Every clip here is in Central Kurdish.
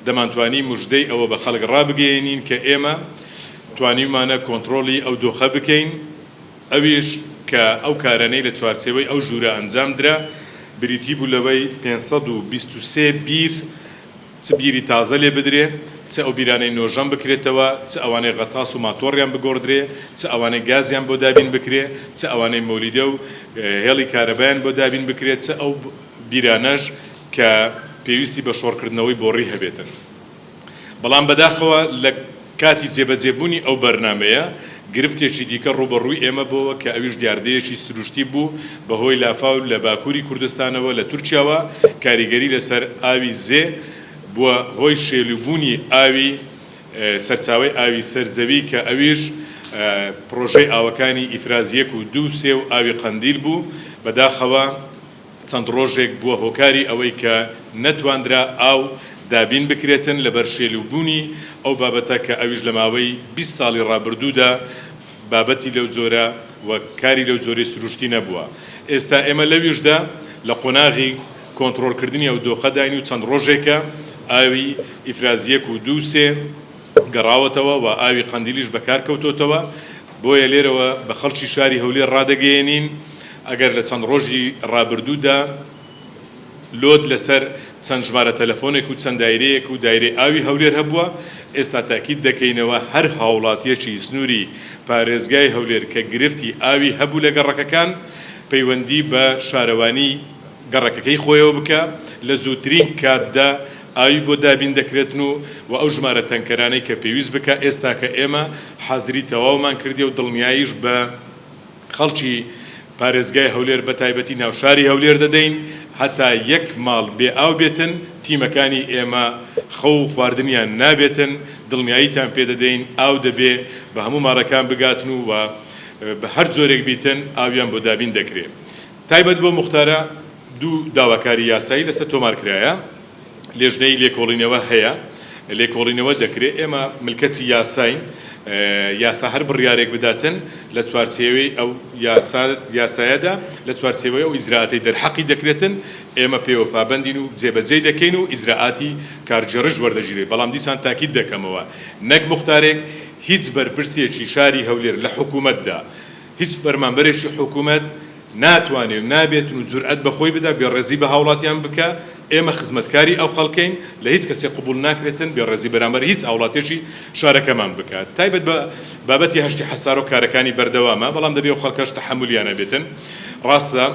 دەمانتوانی موژدەی ئەوە بە خەڵک ڕابگەێنین کە ئێمە توانیمانە کۆنتڕۆلی ئەو دۆخە بکەین، ئەویش کە ئەو کارانەی لە چوارچێوەی ئەو ژوورە ئەنجام درا بریتی بوو لەوەی 523 بیر چ بیری تازە لێ بدرێ، چ ئەو بیرانەی نۆژەم بکرێتەوە، چ ئەوانەی غەتاس و ماتۆڕیان بگۆڕدرێ، چ ئەوانەی گازیان بۆ دابین بکرێ، چ ئەوانەی مەولیدە و هێڵی کارەبایان بۆ دابین بکرێت، چ ئەو بیرانەش کە پێویستی بە شۆڕکردنەوەی بۆڕی هەبێتن. بەڵام بەداخەوە لە کاتی جێبەجێبوونی ئەو بەرنامەیە گرفتێکی دیکە ڕوبەڕووی ئێمە بووە کە ئەویش دیاردەیەکی سروشتی بوو بەهۆی لافاو لە باکووری کوردستانەوە لە تورکیاوە کاریگەری لەسەر ئاوی زێ بووە هۆی شێلوبوونی ئاوی سەرچاوی ئاوی سەرزەوی کە ئەویش پرۆژەی ئاوەکانی ئیفرازیەک و 2 و ئاوی قەندیل بوو. بەداخەوە چەند ڕۆژێک بووە هۆکاری ئەوەی کە نەتواندرا ئاو دابین بکرێتن لەبەر شێلوبوونی ئەو بابەتە کە ئەویش لە ماوەی 20 ساڵی ڕابردوودا بابەتی لەو جۆرە و کاری لەو جۆرەی سروشتی نەبووە. ئێستا ئێمە لەویشدا لە قۆناغی کۆنتڕۆڵکردنی ئەو دۆخەداین و چەند ڕۆژێکە ئاوی ئیفرازیەک و 2 گەڕاوەتەوە و ئاوی قەندیلیش بەکارکەوتۆتەوە. بۆیە لێرەوە بە خەڵکی شاری هەولێر ڕادەگەیەنین ئەگەر لە چەند ڕۆژی ڕابردوودا لۆد لەسەر چەند ژمارە تەلەفۆنێک و چەند دایرەیەک و دایرەی ئاوی هەولێر هەبووە، ئێستا تاکید دەکەینەوە هەر هاوڵاتیەکی سنووری پارێزگای هەولێر کە گرفتی ئاوی هەبوو لە گەڕەکەکان پەیوەندی بە شارەوانی گەڕەکەکەی خۆیەوە بکە لە زووترین کاتدا ئاوی بۆ دابین دەکرێتن و ئەو ژمارە تەنکەرانەی کە پێویست بکە ئێستا کە ئێمە حەزری تەواومان کردی و دڵنیاییش بە خەڵکی پارێزگای هەولێر بە تایبەتی ناوشاری هەولێر دەدەین هەتا یەک ماڵ بێ ئاو بێتن تیمەکانی ئێمە خەو و خواردنیان نابێتن، دڵنیاییتان پێ دەدەین ئاو دەبێ بە هەموو ماڕەکان بگاتن و بە هەر جۆرێک بیتن ئاویان بۆ دابین دەکرێت. تایبەت بۆ موختارە دوو داواکاری یاسایی لەسەر تۆمارکرایە، لێژنەی لێکۆڵینەوە هەیە، لێکۆڵینەوە دەکرێت ئێمە ملکەتی یاساین، یاسا هەر بڕیارێک بداتن لە چوارچێوەی ئەو یاسایەدا لە چوارچێوەی ئەو ئیجراعاتی دەرحەقی دەکرێتن، ئێمە پێوە پابەندین و جێبەجێ دەکەین و ئیجراعاتی کارجێڕش وەردەگیرێت. بەڵام دیسان تاکید دەکەمەوە نەک موختارێک هیچ بەرپرسێکی شاری هەولێر لە حکوومەتدا هیچ فەرمانبەرێکی حکوومەت ناتوانێت و نابێتن و جورئەت بەخۆی بدا بێڕێزی بە هاوڵاتیان بکە. ئێمە خزمەتکاری ئەو خەڵکەین، لە هیچ کەسێ قبول ناکرێتن بێڕێزی بەرامبەر هیچ هاوڵاتێکی شارەکەمان بکات. تایبەت بە بابەتی هەشتی حەسار و کارەکانی بەردەوامە، بەڵام دەبێ و خەڵکەش تەحەمولیانە بێتن. ڕاستە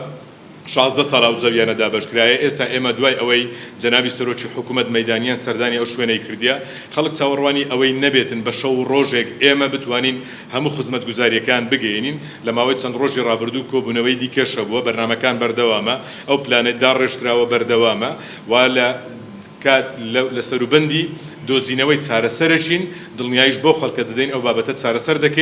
16 ساڵ ئەو زەویانە دابەشکرایە. ئێستا ئێمە دوای ئەوەی جەنابی سەرۆکی حکوومەت مەیدانیان سەردانی ئەو شوێنەی کردیە، خەڵک چاوەڕوانی ئەوەی نەبێتن بە شەو ڕۆژێک ئێمە بتوانین هەموو خزمەتگوزاریەکان بگەێنین. لە ماوەی چەند ڕۆژی ڕابردوو کۆبوونەوەی دیکەشە بووە، بەرنامەکان بەردەوامە، ئەو پلانێت داڕێژراوە بەردەوامە و لە سەروبەندی دۆزینەوەی چارەسەرەشین، دڵنیاییش بۆ خەڵکە دەدەین ئەو بابەتە چارەسەر دەکەین.